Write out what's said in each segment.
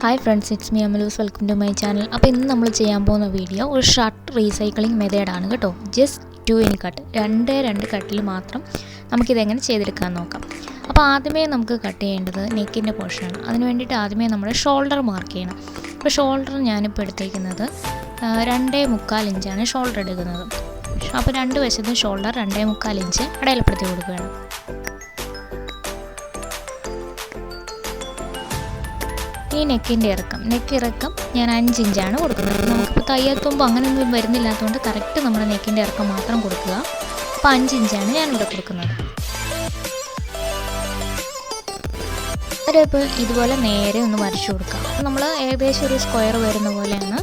Hi friends, it's me Amaluz. Welcome to my channel. അപ്പോൾ ഇന്ന് നമ്മൾ ചെയ്യാൻ പോകുന്ന വീഡിയോ ഒരു ഷർട്ട് റീസൈക്ലിംഗ് മെത്തേഡ് ആണ് കേട്ടോ. Just 2 in cut. രണ്ട് കട്ടിൽ മാത്രം നമുക്കിത് എങ്ങനെ ചെയ്തെടുക്കാൻ നോക്കാം. അപ്പോൾ ആദ്യമേ നമുക്ക് കട്ട് ചെയ്യേണ്ടത് നെക്കിൻ്റെ പോർഷനാണ്. അതിന് വേണ്ടിയിട്ട് ആദ്യമേ നമ്മൾ ഷോൾഡർ മാർക്ക് ചെയ്യണം. അപ്പോൾ ഷോൾഡർ ഞാനിപ്പോൾ എടുത്തേക്കുന്നത് 2.25 ഇഞ്ചാണ് ഷോൾഡർ എടുക്കുന്നത്. അപ്പോൾ രണ്ട് വശത്തും ഷോൾഡർ 2.25 ഇഞ്ച് അടയാളപ്പെടുത്തി കൊടുക്കുകയാണ്. ഈ നെക്ക് ഇറക്കം ഞാൻ 5 ഇഞ്ചാണ് കൊടുക്കുന്നത്. നമുക്കിപ്പോൾ തയ്യൽത്തുമ്പോൾ അങ്ങനെയൊന്നും വരുന്നില്ലാത്തതുകൊണ്ട് കറക്റ്റ് നമ്മുടെ നെക്കിൻ്റെ ഇറക്കം മാത്രം കൊടുക്കുക. അപ്പോൾ 5 ഇഞ്ചാണ് ഞാനിവിടെ കൊടുക്കുന്നത്. അതിപ്പോൾ ഇതുപോലെ നേരെ ഒന്ന് വരച്ചു കൊടുക്കുക. അപ്പോൾ നമ്മൾ ഏകദേശം ഒരു സ്ക്വയർ വരുന്ന പോലെയാണ്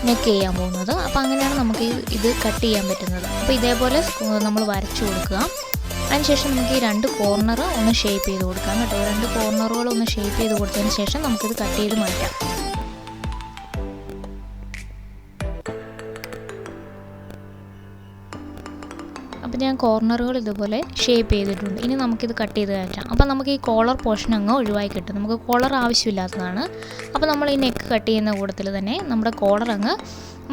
നെക്ക് ചെയ്യാൻ പോകുന്നത്. അപ്പോൾ അങ്ങനെയാണ് നമുക്ക് ഇത് കട്ട് ചെയ്യാൻ പറ്റുന്നത്. അപ്പോൾ ഇതേപോലെ നമ്മൾ വരച്ചു കൊടുക്കുക. അതിനുശേഷം നമുക്ക് ഈ 2 കോർണർ ഒന്ന് ഷേപ്പ് ചെയ്ത് കൊടുക്കാം കേട്ടോ. 2 കോർണറുകൾ ഒന്ന് ഷേപ്പ് ചെയ്ത് കൊടുത്തതിന് ശേഷം നമുക്കിത് കട്ട് ചെയ്ത് മാറ്റാം. അപ്പോൾ ഞാൻ കോർണറുകൾ ഇതുപോലെ ഷേപ്പ് ചെയ്തിട്ടുണ്ട്. ഇനി നമുക്കിത് കട്ട് ചെയ്ത് മാറ്റാം. അപ്പോൾ നമുക്ക് ഈ കോളർ പോർഷൻ അങ്ങ് ഒഴിവായി കിട്ടും. നമുക്ക് കോളർ ആവശ്യമില്ലാത്തതാണ്. അപ്പോൾ നമ്മൾ ഈ നെക്ക് കട്ട് ചെയ്യുന്ന കൂട്ടത്തിൽ തന്നെ നമ്മുടെ കോളർ അങ്ങ്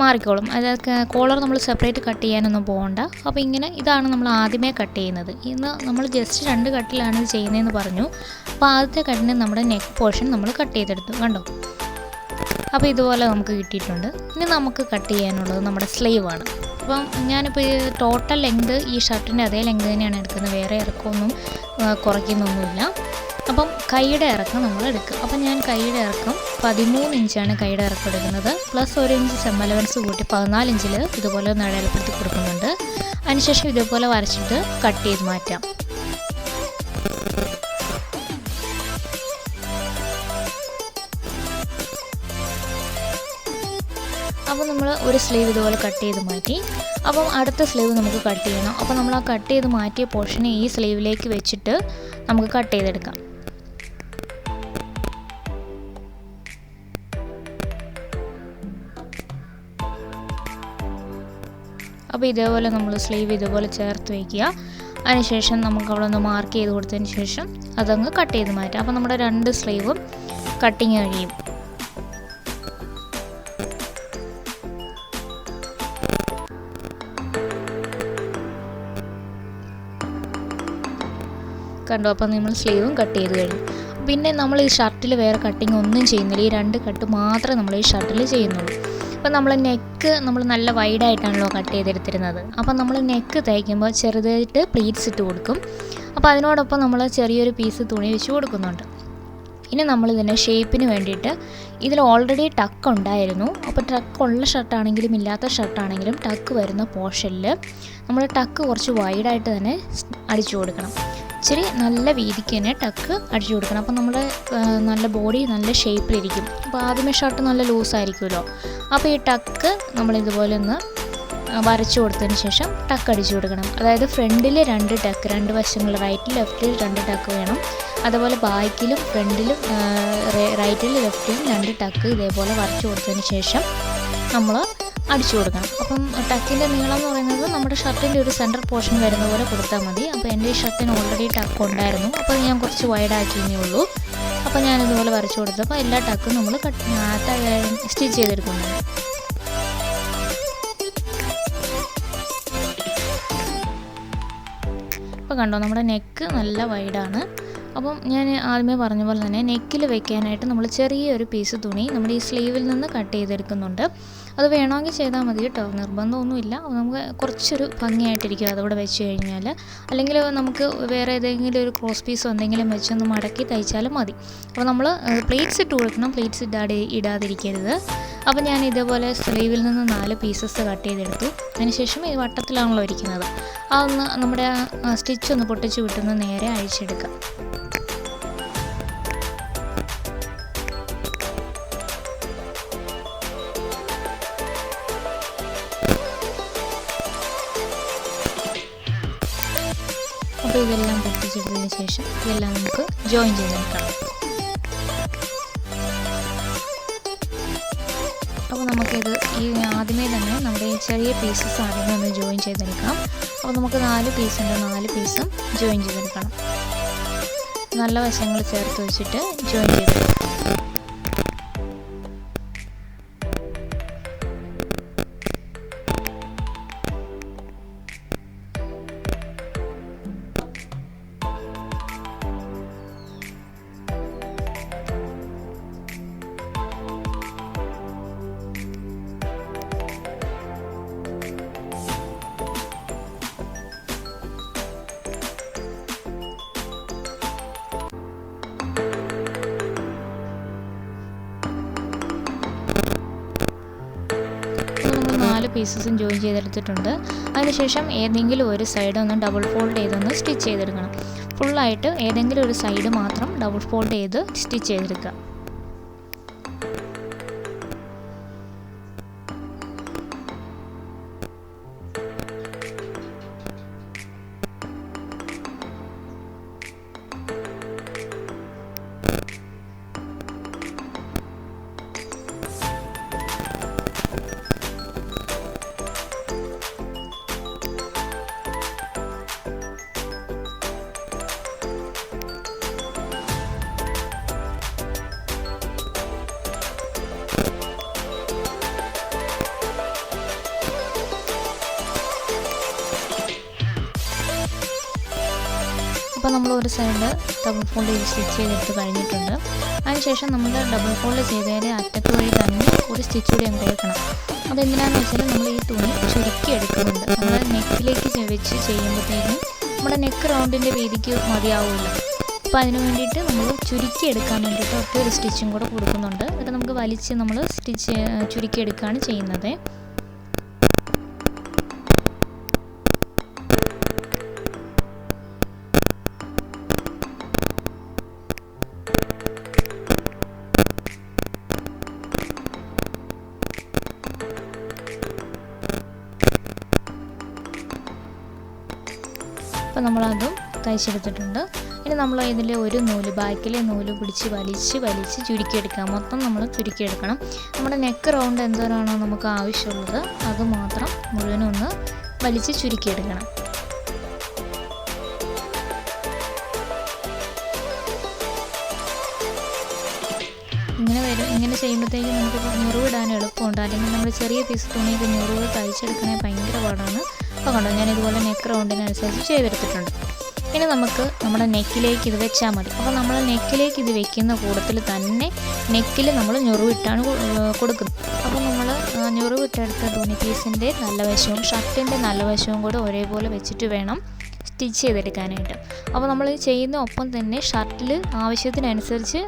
മാറിക്കോളും. അതൊക്കെ കോളർ നമ്മൾ സെപ്പറേറ്റ് കട്ട് ചെയ്യാനൊന്നും പോകണ്ട. അപ്പോൾ ഇതാണ് നമ്മൾ ആദ്യമേ കട്ട് ചെയ്യുന്നത്. ഇന്ന് നമ്മൾ ജസ്റ്റ് 2 കട്ടിലാണ് ഇത് ചെയ്യുന്നതെന്ന് പറഞ്ഞു. അപ്പോൾ ആദ്യത്തെ കട്ടിന് നമ്മുടെ നെക്ക് പോർഷൻ നമ്മൾ കട്ട് ചെയ്തെടുത്തു കണ്ടോ. അപ്പോൾ ഇതുപോലെ നമുക്ക് കിട്ടിയിട്ടുണ്ട്. ഇനി നമുക്ക് കട്ട് ചെയ്യാനുള്ളത് നമ്മുടെ സ്ലീവാണ്. അപ്പം ഞാനിപ്പോൾ ഈ ടോട്ടൽ ലെങ്ത് ഈ ഷർട്ടിൻ്റെ അതേ ലെങ്ത് തന്നെയാണ് എടുക്കുന്നത്. വേറെ ഇറക്കമൊന്നും കുറയ്ക്കുന്നൊന്നുമില്ല. അപ്പം കൈയുടെ ഇറക്കം നമ്മൾ എടുക്കുക. അപ്പം ഞാൻ കൈയുടെ ഇറക്കം 13 ഇഞ്ചാണ് കൈയുടെ ഇറക്കം എടുക്കുന്നത്. പ്ലസ് 1 ഇഞ്ച് സെം അലവൻസ് കൂട്ടി 14 ഇഞ്ചിൽ ഇതുപോലെ ഒന്ന് അടയാളപ്പെടുത്തി കൊടുക്കുന്നുണ്ട്. അതിനുശേഷം ഇതുപോലെ വരച്ചിട്ട് കട്ട് ചെയ്ത് മാറ്റാം. അപ്പോൾ നമ്മൾ ഒരു സ്ലീവ് ഇതുപോലെ കട്ട് ചെയ്ത് മാറ്റി. അപ്പം അടുത്ത സ്ലീവ് നമുക്ക് കട്ട് ചെയ്യണം. അപ്പോൾ നമ്മൾ ആ കട്ട് ചെയ്ത് മാറ്റിയ പോർഷനെ ഈ സ്ലീവിലേക്ക് വെച്ചിട്ട് നമുക്ക് കട്ട് ചെയ്തെടുക്കാം. അപ്പോൾ ഇതേപോലെ നമ്മൾ സ്ലീവ് ഇതുപോലെ ചേർത്ത് വയ്ക്കുക. അതിനുശേഷം നമുക്ക് അവിടെ ഒന്ന് മാർക്ക് ചെയ്ത് കൊടുത്തതിന് ശേഷം അതങ്ങ് കട്ട് ചെയ്ത് മാറ്റാം. അപ്പോൾ നമ്മുടെ 2 സ്ലീവും കട്ടിങ് കഴിയും. കണ്ടോ. അപ്പോൾ നമ്മൾ സ്ലീവും കട്ട് ചെയ്ത് കഴിഞ്ഞു. പിന്നെ നമ്മൾ ഈ ഷർട്ടിൽ വേറെ കട്ടിങ് ഒന്നും ചെയ്യുന്നില്ല. ഈ 2 കട്ട് മാത്രമേ നമ്മൾ ഈ ഷർട്ടിൽ ചെയ്യുന്നുള്ളൂ. അപ്പോൾ നമ്മൾ നെക്ക് നമ്മൾ നല്ല വൈഡായിട്ടാണല്ലോ കട്ട് ചെയ്തെടുത്തിരുന്നത്. അപ്പോൾ നമ്മൾ നെക്ക് തയ്ക്കുമ്പോൾ ചെറുതായിട്ട് പ്ലീറ്റ്സ് ഇട്ട് കൊടുക്കും. അപ്പോൾ അതിനോടൊപ്പം നമ്മൾ ചെറിയൊരു പീസ് തുണി വെച്ച് കൊടുക്കുന്നുണ്ട്. ഇനി നമ്മളിതിൻ്റെ ഷേപ്പിന് വേണ്ടിയിട്ട് ഇതിൽ ഓൾറെഡി ടക്ക് ഉണ്ടായിരുന്നു. അപ്പോൾ ടക്കുള്ള ഷർട്ടാണെങ്കിലും ഇല്ലാത്ത ഷർട്ടാണെങ്കിലും ടക്ക് വരുന്ന പോർഷനിൽ നമ്മൾ ടക്ക് കുറച്ച് വൈഡായിട്ട് തന്നെ അടിച്ചു കൊടുക്കണം. ഇച്ചിരി നല്ല വീതിക്ക് തന്നെ ടക്ക് അടിച്ചു കൊടുക്കണം. അപ്പോൾ നമ്മുടെ നല്ല ബോഡി നല്ല ഷേപ്പിലിരിക്കും. അപ്പോൾ ആദ്യമേ ഷർട്ട് നല്ല ലൂസായിരിക്കുമല്ലോ. അപ്പോൾ ഈ ടക്ക് നമ്മളിതുപോലെ ഒന്ന് വരച്ചു കൊടുത്തതിന് ശേഷം ടക്ക് അടിച്ചു കൊടുക്കണം. അതായത് ഫ്രണ്ടിൽ 2 ടക്ക്, 2 വശങ്ങളിൽ റൈറ്റിൽ ലെഫ്റ്റിൽ 2 ടക്ക് വേണം. അതുപോലെ ബാക്കിലും ഫ്രണ്ടിലും റൈറ്റിൽ ലെഫ്റ്റിലും 2 ടക്ക് ഇതേപോലെ വരച്ചു കൊടുത്തതിന് ശേഷം നമ്മൾ അടിച്ചു കൊടുക്കണം. അപ്പം ടക്കിൻ്റെ നീളം എന്ന് പറയുന്നത് നമ്മുടെ ഷർട്ടിൻ്റെ ഒരു സെൻറ്റർ പോർഷൻ വരുന്ന പോലെ കൊടുത്താൽ മതി. അപ്പോൾ എൻ്റെ ഈ ഷർട്ടിന് ഓൾറെഡി ടക്ക് ഉണ്ടായിരുന്നു. അപ്പോൾ ഞാൻ കുറച്ച് വൈഡാക്കിയേ ഉള്ളൂ. അപ്പോൾ ഞാനിതുപോലെ വരച്ചു കൊടുത്തപ്പോൾ എല്ലാ ടക്കും നമ്മൾ സ്റ്റിച്ച് ചെയ്തെടുക്കുന്നുണ്ട്. അപ്പോൾ കണ്ടോ നമ്മുടെ നെക്ക് നല്ല വൈഡാണ്. അപ്പം ഞാൻ ആദ്യമേ പറഞ്ഞ പോലെ തന്നെ നെക്കിൽ വെക്കാനായിട്ട് നമ്മൾ ചെറിയൊരു പീസ് തുണി നമ്മുടെ ഈ സ്ലീവിൽ നിന്ന് കട്ട് ചെയ്തെടുക്കുന്നുണ്ട്. അത് വേണമെങ്കിൽ ചെയ്താൽ മതി കേട്ടോ, നിർബന്ധമൊന്നുമില്ല. നമുക്ക് കുറച്ചൊരു ഭംഗിയായിട്ടിരിക്കും അതവിടെ വെച്ച് കഴിഞ്ഞാൽ. അല്ലെങ്കിൽ നമുക്ക് വേറെ ഏതെങ്കിലും ഒരു ക്രോസ് പീസോ എന്തെങ്കിലും വെച്ചൊന്ന് മടക്കി തയ്ച്ചാലും മതി. അപ്പോൾ നമ്മൾ പ്ലേറ്റ്സ് ഇട്ട് കൊടുക്കണം, പ്ലേറ്റ്സ് ഇടാതിരിക്കരുത്. അപ്പോൾ ഞാൻ ഇതേപോലെ സ്ലീവിൽ നിന്ന് 4 പീസസ് കട്ട് ചെയ്തെടുത്തു. അതിനുശേഷം ഈ വട്ടത്തിലാണല്ലോ ഇരിക്കുന്നത്. അതൊന്ന് നമ്മുടെ സ്റ്റിച്ച് ഒന്ന് പൊട്ടിച്ച് വിട്ടൊന്ന് നേരെ അഴിച്ചെടുക്കാം. അപ്പോൾ ഇതെല്ലാം പൊട്ടിച്ചെടുത്തതിന് ശേഷം ഇതെല്ലാം നമുക്ക് ജോയിൻ ചെയ്തെടുക്കണം. അപ്പോൾ നമുക്കിത് ആദ്യമേ തന്നെ നമ്മുടെ ഈ ചെറിയ പീസസ് ആദ്യമേ ഒന്ന് ജോയിൻ ചെയ്തെടുക്കാം. അപ്പോൾ നമുക്ക് 4 പീസുണ്ട്, 4 പീസും ജോയിൻ ചെയ്തെടുക്കണം. നല്ല വശങ്ങൾ ചേർത്ത് വെച്ചിട്ട് ജോയിൻ ചെയ്തെടുക്കാം. പീസസും ജോയിൻ ചെയ്തെടുത്തിട്ടുണ്ട്. അതിനുശേഷം ഏതെങ്കിലും ഒരു സൈഡ് ഒന്ന് ഡബിൾ ഫോൾഡ് ചെയ്തൊന്ന് സ്റ്റിച്ച് ചെയ്തെടുക്കണം. ഫുള്ളായിട്ട് ഏതെങ്കിലും ഒരു സൈഡ് മാത്രം ഡബിൾ ഫോൾഡ് ചെയ്ത് സ്റ്റിച്ച് ചെയ്തെടുക്കുക. അപ്പോൾ നമ്മൾ ഒരു സൈഡ് ഡബിൾ ഫോൾഡ് ചെയ്ത് സ്റ്റിച്ച് ചെയ്തെടുത്ത് കഴിഞ്ഞിട്ടുണ്ട്. അതിനുശേഷം നമ്മൾ ഡബിൾ ഫോൾഡ് ചെയ്തതിൻ്റെ അറ്റത്ത് വഴി തന്നെ ഒരു സ്റ്റിച്ച് കൂടി അങ്ങ് കൊടുക്കണം. അതെന്തിനാണെന്ന് വെച്ചാൽ നമ്മൾ ഈ തുണി ചുരുക്കി എടുക്കുന്നുണ്ട്. നമ്മൾ നെക്കിലേക്ക് വെച്ച് ചെയ്യുമ്പോഴത്തേക്കും നമ്മുടെ നെക്ക് റൗണ്ടിൻ്റെ വീതിക്ക് മതിയാവില്ല. അപ്പോൾ അതിന് വേണ്ടിയിട്ട് നമ്മൾ ചുരുക്കി എടുക്കാൻ വേണ്ടിയിട്ട് ഒറ്റ ഒരു സ്റ്റിച്ചും കൂടെ കൊടുക്കുന്നുണ്ട്. എന്നിട്ട് നമുക്ക് വലിച്ച് നമ്മൾ ചുരുക്കി എടുക്കുകയാണ് ചെയ്യുന്നത്. അപ്പോൾ നമ്മളതും തയ്ച്ചെടുത്തിട്ടുണ്ട്. ഇനി നമ്മൾ ഇതിൽ ഒരു നൂല് ബാക്കിലെ നൂല് പിടിച്ച് വലിച്ച് ചുരുക്കിയെടുക്കുക. മൊത്തം നമ്മൾ ചുരുക്കിയെടുക്കണം. നമ്മുടെ നെക്ക് റൗണ്ട് എന്തോരാണോ നമുക്ക് ആവശ്യമുള്ളത് അത് മാത്രം മുഴുവനും ഒന്ന് വലിച്ച് ചുരുക്കിയെടുക്കണം. ഇങ്ങനെ ചെയ്യുമ്പോഴത്തേക്കും നമുക്ക് ഞുറിവിടാൻ എളുപ്പമുണ്ട്. അല്ലെങ്കിൽ നമ്മൾ ചെറിയ പീസ് തുണിയൊക്കെ ഞുറിവ് തയ്ച്ചെടുക്കണേ ഭയങ്കര പാടാണ്. അപ്പോൾ കണ്ടോ, ഞാനിതുപോലെ നെക്ക് റൗണ്ടിനനുസരിച്ച് ചെയ്തെടുത്തിട്ടുണ്ട്. ഇനി നമുക്ക് നമ്മുടെ നെക്കിലേക്ക് ഇത് വെച്ചാൽ മതി. അപ്പോൾ നമ്മൾ നെക്കിലേക്ക് ഇത് വെക്കുന്ന കൂട്ടത്തിൽ തന്നെ നെക്കിൽ നമ്മൾ ഞുറിവിട്ടാണ് കൊടുക്കുന്നത്. അപ്പോൾ നമ്മൾ ഞുറിവിട്ടെടുത്ത തുണി പീസിൻ്റെ നല്ല വശവും ഷർട്ടിൻ്റെ നല്ല വശവും കൂടെ ഒരേപോലെ വെച്ചിട്ട് വേണം സ്റ്റിച്ച് ചെയ്തെടുക്കാനായിട്ട്. അപ്പോൾ നമ്മൾ ചെയ്യുന്ന ഒപ്പം തന്നെ ഷർട്ടിൽ ആവശ്യത്തിനനുസരിച്ച്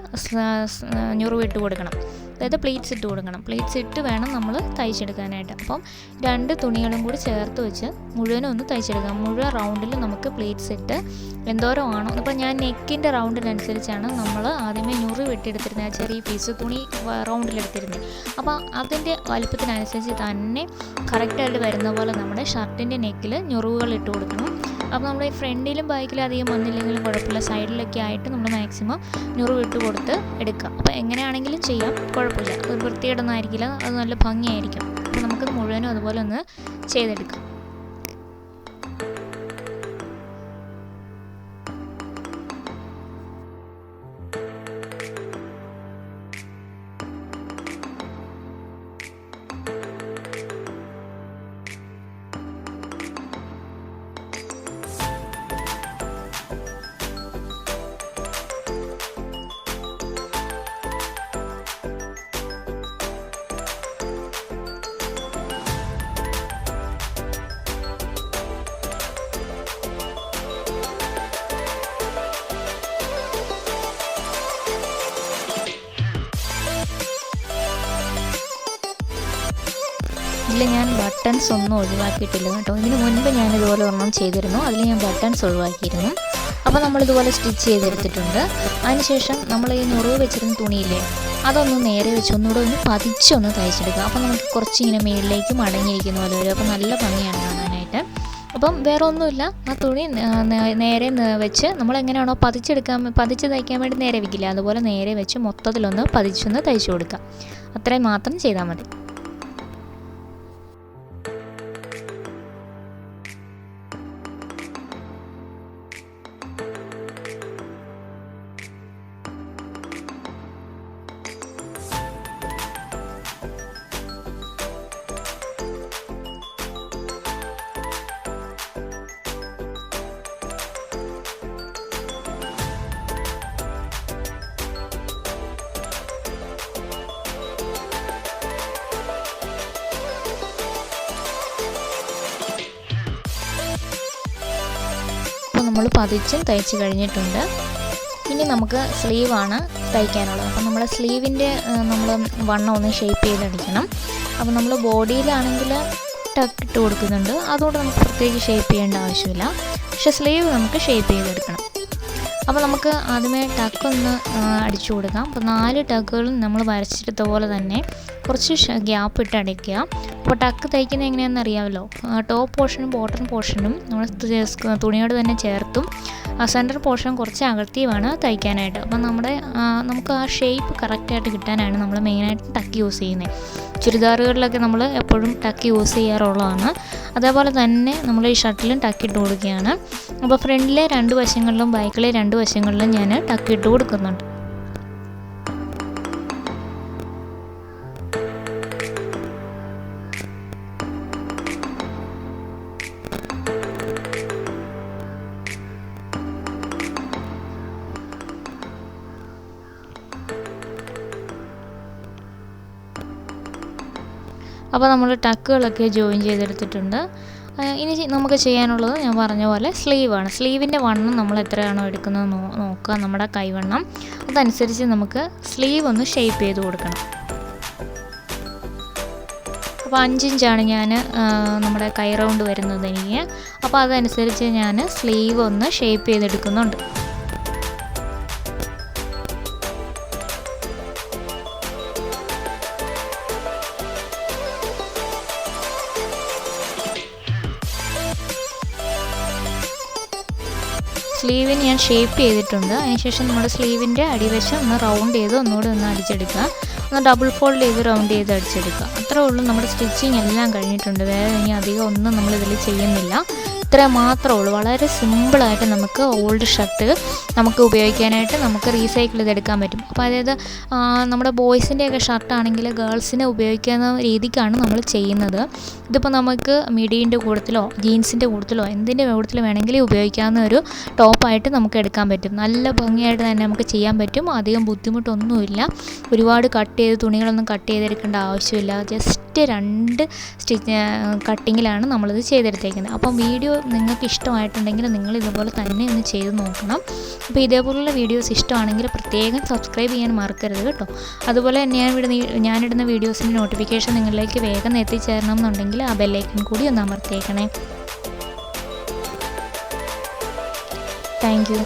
ഞുറിവിട്ട് കൊടുക്കണം. അതായത് പ്ലീറ്റ്സ് ഇട്ട് കൊടുക്കണം. പ്ലീറ്റ്സ് ഇട്ട് വേണം നമ്മൾ തയ്ച്ചെടുക്കാനായിട്ട്. അപ്പം രണ്ട് തുണികളും കൂടി ചേർത്ത് വെച്ച് മുഴുവനും ഒന്ന് തയ്ച്ചെടുക്കാം. മുഴുവൻ റൗണ്ടിൽ നമുക്ക് പ്ലീറ്റ്സ് ഇട്ട് എന്തോരം ആണോ, ഇപ്പോൾ ഞാൻ നെക്കിൻ്റെ റൗണ്ടിനനുസരിച്ചാണ് നമ്മൾ ആദ്യമേ ഞുറിവിട്ടെടുത്തിരുന്നത്. ആ ചെറിയ പീസ് തുണി റൗണ്ടിലെടുത്തിരുന്നത്. അപ്പോൾ അതിൻ്റെ വലുപ്പത്തിനനുസരിച്ച് തന്നെ കറക്റ്റായിട്ട് വരുന്ന പോലെ നമ്മുടെ ഷർട്ടിൻ്റെ നെക്കിൽ ഞുറിവുകൾ ഇട്ട് കൊടുക്കണം. അപ്പോൾ നമ്മുടെ ഈ ഫ്രണ്ടിലും ബാക്കിലും അധികം വന്നില്ലെങ്കിലും കുഴപ്പമില്ല, സൈഡിലൊക്കെ ആയിട്ട് നമ്മൾ മാക്സിമം ഞുറിവിട്ട് കൊടുത്ത് എടുക്കുക. അപ്പോൾ എങ്ങനെയാണെങ്കിലും ചെയ്യാം, കുഴപ്പമില്ല. ഒരു വൃത്തികേടൊന്നും ആയിരിക്കില്ല, അത് നല്ല ഭംഗിയായിരിക്കും. അപ്പോൾ നമുക്കത് മുഴുവനും അതുപോലെ ഒന്ന് ചെയ്തെടുക്കാം. ഇതിൽ ഞാൻ ബട്ടൺസ് ഒന്നും ഒഴിവാക്കിയിട്ടില്ല കേട്ടോ. ഇതിന് മുൻപ് ഞാനിതുപോലെ ഒരെണ്ണം ചെയ്തിരുന്നു, അതിൽ ഞാൻ ബട്ടൺസ് ഒഴിവാക്കിയിരുന്നു. അപ്പോൾ നമ്മളിതുപോലെ സ്റ്റിച്ച് ചെയ്തെടുത്തിട്ടുണ്ട്. അതിനുശേഷം നമ്മൾ ഈ ഞുറിവ് വെച്ചിരുന്ന തുണിയില്ലേ, അതൊന്ന് നേരെ വെച്ച് ഒന്നുകൂടെ ഒന്ന് പതിച്ചൊന്ന് തയ്ച്ചെടുക്കുക. അപ്പോൾ നമുക്ക് കുറച്ചിങ്ങനെ മേളിലേക്ക് മടങ്ങിയിരിക്കുന്ന പോലെ വരും. അപ്പോൾ നല്ല ഭംഗിയാണ് കാണാനായിട്ട്. അപ്പം വേറെ ഒന്നുമില്ല, ആ തുണി നേരെ വെച്ച് നമ്മളെങ്ങനെയാണോ പതിച്ച് തയ്ക്കാൻ വേണ്ടി നേരെ വയ്ക്കില്ല, അതുപോലെ നേരെ വെച്ച് മൊത്തത്തിലൊന്ന് പതിച്ചൊന്ന് തയ്ച്ചു കൊടുക്കുക. അത്രയും മാത്രം ചെയ്താൽ മതി. നമ്മൾ പതിച്ചും തയ്ച്ച് കഴിഞ്ഞിട്ടുണ്ട്. ഇനി നമുക്ക് സ്ലീവാണ് തയ്ക്കാനുള്ളത്. അപ്പോൾ നമ്മൾ സ്ലീവിൻ്റെ നമ്മൾ വണ്ണം ഒന്ന് ഷേപ്പ് ചെയ്തടിക്കണം. അപ്പോൾ നമ്മൾ ബോഡിയിലാണെങ്കിൽ ടക്ക് ഇട്ട് കൊടുക്കുന്നുണ്ട്. അതുകൊണ്ട് നമുക്ക് പ്രത്യേകിച്ച് ഷേപ്പ് ചെയ്യേണ്ട ആവശ്യമില്ല. പക്ഷേ സ്ലീവ് നമുക്ക് ഷേപ്പ് ചെയ്തെടുക്കണം. അപ്പോൾ നമുക്ക് ആദ്യമേ ടക്കൊന്ന് അടിച്ചു കൊടുക്കാം. അപ്പോൾ 4 ടക്കുകളും നമ്മൾ വരച്ചെടുത്ത പോലെ തന്നെ കുറച്ച് ഗ്യാപ്പ് ഇട്ട് അടിക്കുക. അപ്പോൾ ടക്ക് തയ്ക്കുന്നത് എങ്ങനെയാണെന്ന് അറിയാമല്ലോ. ടോപ്പ് പോർഷനും ബോട്ടം പോർഷനും നമ്മൾ തുണിയോട് തന്നെ ചേർത്തും സെൻറ്റർ പോർഷൻ കുറച്ച് അകർത്തിയുമാണ് തയ്ക്കാനായിട്ട്. അപ്പം നമുക്ക് ആ ഷേപ്പ് കറക്റ്റായിട്ട് കിട്ടാനാണ് നമ്മൾ മെയിനായിട്ട് ടക്ക് യൂസ് ചെയ്യുന്നത്. ചുരിദാറുകളിലൊക്കെ നമ്മൾ എപ്പോഴും ടക്ക് യൂസ് ചെയ്യാറുള്ളതാണ്. അതേപോലെ തന്നെ നമ്മൾ ഈ ഷർട്ടിലും ടക്ക് ഇട്ട് കൊടുക്കുകയാണ്. അപ്പോൾ ഫ്രണ്ടിലെ 2 വശങ്ങളിലും ബാക്കിലെ 2 വശങ്ങളിലും ഞാൻ ടക്ക് ഇട്ട് കൊടുക്കുന്നുണ്ട്. അപ്പോൾ നമ്മൾ ടക്കുകളൊക്കെ ജോയിൻ ചെയ്തെടുത്തിട്ടുണ്ട്. ഇനി നമുക്ക് ചെയ്യാനുള്ളത് ഞാൻ പറഞ്ഞ പോലെ സ്ലീവാണ്. സ്ലീവിൻ്റെ വണ്ണം നമ്മൾ എത്രയാണോ എടുക്കുന്നത് നോക്കുക, നമ്മുടെ കൈവണ്ണം. അതനുസരിച്ച് നമുക്ക് സ്ലീവ് ഒന്ന് ഷേപ്പ് ചെയ്ത് കൊടുക്കണം. അപ്പോൾ 5 ഇഞ്ചാണ് ഞാൻ നമ്മുടെ കൈ റൗണ്ട് വരുന്നത് എനിക്ക്. അപ്പോൾ അതനുസരിച്ച് ഞാൻ സ്ലീവ് ഒന്ന് ഷേപ്പ് ചെയ്തെടുക്കുന്നുണ്ട്. സ്ലീവിന് ഞാൻ ഷേപ്പ് ചെയ്തിട്ടുണ്ട്. അതിനുശേഷം നമ്മുടെ സ്ലീവിൻ്റെ അടിവശം ഒന്ന് റൗണ്ട് ചെയ്ത് ഒന്നുകൂടി ഒന്ന് അടിച്ചെടുക്കുക. ഒന്ന് ഡബിൾ ഫോൾഡ് ചെയ്ത് റൗണ്ട് ചെയ്ത് അടിച്ചെടുക്കുക. അത്രേ ഉള്ളൂ. നമ്മുടെ സ്റ്റിച്ചിങ് എല്ലാം കഴിഞ്ഞിട്ടുണ്ട്. വേറെ ഇനി അധികം ഒന്നും നമ്മളിതിൽ ചെയ്യുന്നില്ല. ഇത്ര മാത്രമേ ഉള്ളൂ. വളരെ സിമ്പിളായിട്ട് നമുക്ക് ഓൾഡ് ഷർട്ട് നമുക്ക് ഉപയോഗിക്കാനായിട്ട് നമുക്ക് റീസൈക്കിൾ ചെയ്തെടുക്കാൻ പറ്റും. അപ്പോൾ അതായത് നമ്മുടെ ബോയ്സിൻ്റെയൊക്കെ ഷർട്ടാണെങ്കിൽ ഗേൾസിനെ ഉപയോഗിക്കുന്ന രീതിക്കാണ് നമ്മൾ ചെയ്യുന്നത്. ഇതിപ്പോൾ നമുക്ക് മിഡീൻ്റെ കൂട്ടത്തിലോ ജീൻസിൻ്റെ കൂട്ടത്തിലോ എന്തിൻ്റെ കൂട്ടത്തിലോ വേണമെങ്കിലും ഉപയോഗിക്കാവുന്ന ഒരു ടോപ്പായിട്ട് നമുക്ക് എടുക്കാൻ പറ്റും. നല്ല ഭംഗിയായിട്ട് തന്നെ നമുക്ക് ചെയ്യാൻ പറ്റും. അധികം ബുദ്ധിമുട്ടൊന്നുമില്ല. ഒരുപാട് തുണികളൊന്നും കട്ട് ചെയ്തെടുക്കേണ്ട ആവശ്യമില്ല. ജസ്റ്റ് 2 കട്ടിങ്ങിലാണ് നമ്മളിത് ചെയ്തെടുത്തേക്കുന്നത്. അപ്പം വീഡിയോ നിങ്ങൾക്ക് ഇഷ്ടമായിട്ടുണ്ടെങ്കിൽ നിങ്ങൾ ഇതുപോലെ തന്നെ ഒന്ന് ചെയ്ത് നോക്കണം. അപ്പോൾ ഇതേപോലുള്ള വീഡിയോസ് ഇഷ്ടമാണെങ്കിൽ പ്രത്യേകം സബ്സ്ക്രൈബ് ചെയ്യാൻ മറക്കരുത് കേട്ടോ. അതുപോലെ തന്നെ ഞാനിടുന്ന വീഡിയോസിൻ്റെ നോട്ടിഫിക്കേഷൻ നിങ്ങളിലേക്ക് വേഗം എത്തിച്ചേരണം എന്നുണ്ടെങ്കിൽ ആ ബെല്ലൈക്കൺ കൂടി ഒന്ന് അമർത്തിയേക്കണേ. Thank you.